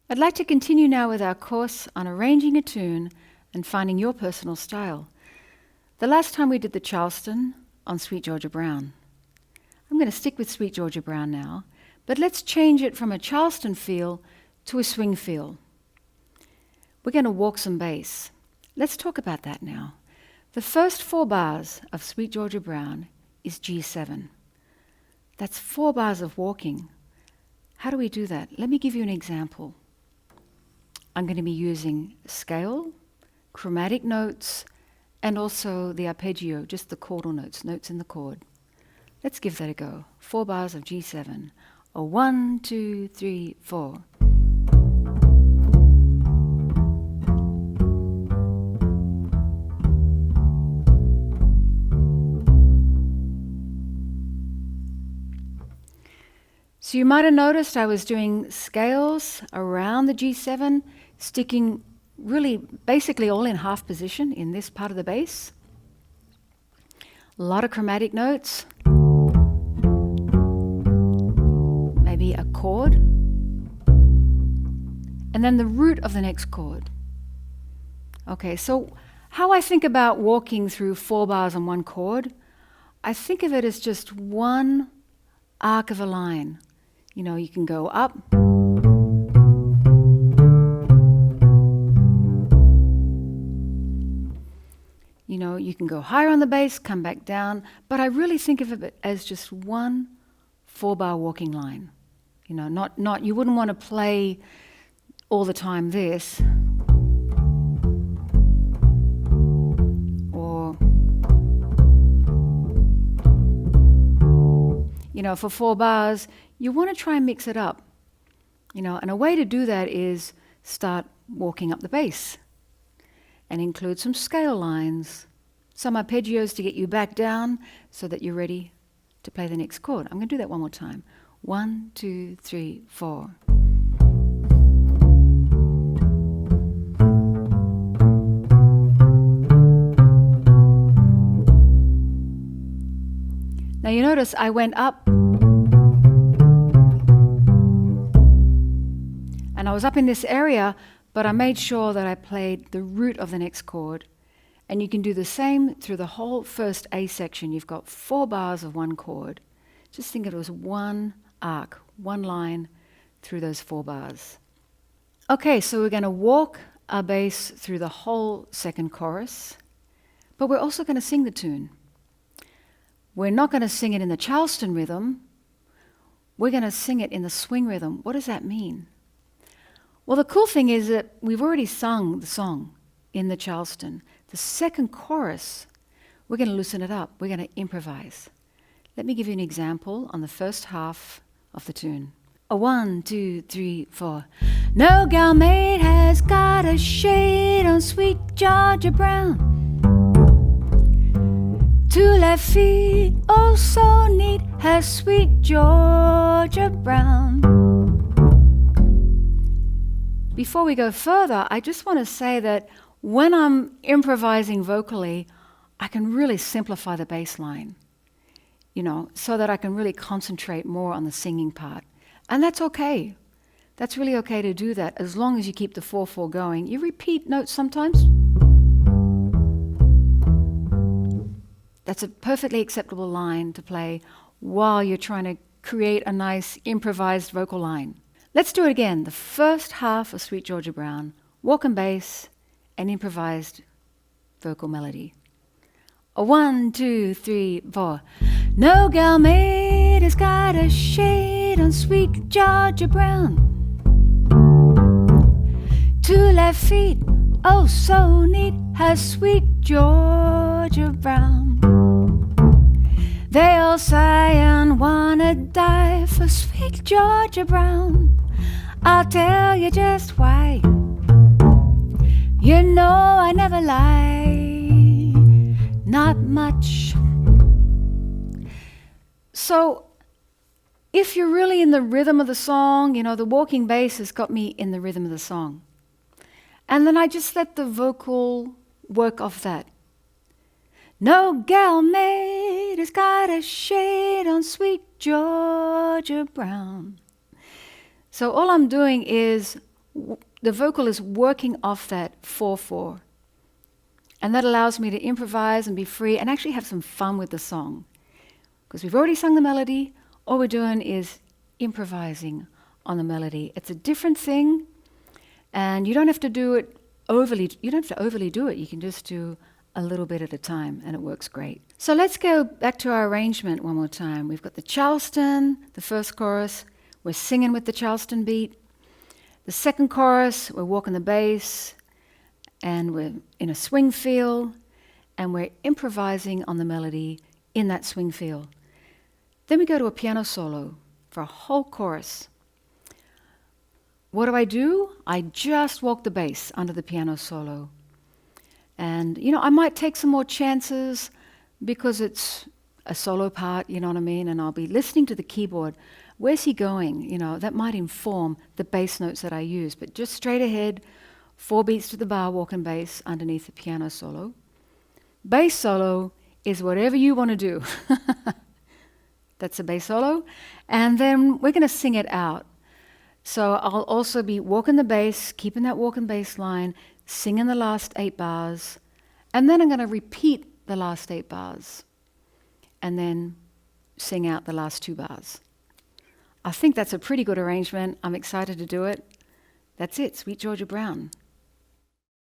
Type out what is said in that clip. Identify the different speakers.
Speaker 1: I'd like to continue now with our course on arranging a tune and finding your personal style. The last time we did the Charleston on Sweet Georgia Brown. I'm going to stick with Sweet Georgia Brown now, but let's change it from a Charleston feel to a swing feel. We're going to walk some bass. Let's talk about that now. The first 4 bars of Sweet Georgia Brown is G7. That's 4 bars of walking. How do we do that? Let me give you an example. I'm going to be using scale, chromatic notes, and also the arpeggio, just the chordal notes, notes in the chord. Let's give that a go. 4 bars of G7. 1, 2, 3, 4. So you might have noticed I was doing scales around the G7, sticking really basically all in half position in this part of the bass. A lot of chromatic notes. Maybe a chord. And then the root of the next chord. Okay, so how I think about walking through 4 bars on 1 chord, I think of it as just one arc of a line. You know, you can go up, you know, you can go higher on the bass, come back down, but I really think of it as just one 4-bar walking line. You know, not you wouldn't want to play all the time this, or, you know, for 4 bars, you want to try and mix it up. You know, and a way to do that is start walking up the bass and include some scale lines, some arpeggios to get you back down so that you're ready to play the next chord. I'm going to do that one more time. 1, 2, 3, 4. Now you notice I went up and I was up in this area, but I made sure that I played the root of the next chord. And you can do the same through the whole first A section. You've got 4 bars of 1 chord. Just think it was one arc, one line through those 4 bars. Okay, so we're going to walk our bass through the whole second chorus, but we're also going to sing the tune. We're not going to sing it in the Charleston rhythm. We're going to sing it in the swing rhythm. What does that mean? Well, the cool thing is that we've already sung the song in the Charleston. The second chorus, we're going to loosen it up. We're going to improvise. Let me give you an example on the first half of the tune. 1, 2, 3, 4. No gal maid has got a shade on Sweet Georgia Brown. 2 left feet, oh so neat, has Sweet Georgia Brown. Before we go further, I just want to say that when I'm improvising vocally, I can really simplify the bass line, you know, so that I can really concentrate more on the singing part. And that's okay. That's really okay to do that as long as you keep the 4/4 going. You repeat notes sometimes. That's a perfectly acceptable line to play while you're trying to create a nice improvised vocal line. Let's do it again. The first half of Sweet Georgia Brown, walk and bass, and improvised vocal melody. 1, 2, 3, 4. No gal maid has got a shade on Sweet Georgia Brown. 2 left feet, oh so neat, has Sweet Georgia Brown. They all sigh and wanna die for Sweet Georgia Brown. I'll tell you just why. You know I never lie, not much. So if you're really in the rhythm of the song, you know, the walking bass has got me in the rhythm of the song. And then I just let the vocal work off that. No gal maid has got a shade on Sweet Georgia Brown. So all I'm doing is the vocal is working off that 4/4. And that allows me to improvise and be free and actually have some fun with the song. Because we've already sung the melody, all we're doing is improvising on the melody. It's a different thing, and you don't have to do it overly, you don't have to overly do it. You can just do a little bit at a time, and it works great. So let's go back to our arrangement one more time. We've got the Charleston, the first chorus, we're singing with the Charleston beat. The second chorus, we're walking the bass, and we're in a swing feel, and we're improvising on the melody in that swing feel. Then we go to a piano solo for a whole chorus. What do? I just walk the bass under the piano solo. And, I might take some more chances because it's a solo part, you know what I mean? And I'll be listening to the keyboard. Where's he going? That might inform the bass notes that I use. But just straight ahead, 4 beats to the bar, walking bass underneath the piano solo. Bass solo is whatever you want to do. That's a bass solo. And then we're going to sing it out. So I'll also be walking the bass, keeping that walking bass line, singing the last 8 bars, and then I'm going to repeat the last 8 bars, and then sing out the last 2 bars. I think that's a pretty good arrangement. I'm excited to do it. That's it, Sweet Georgia Brown.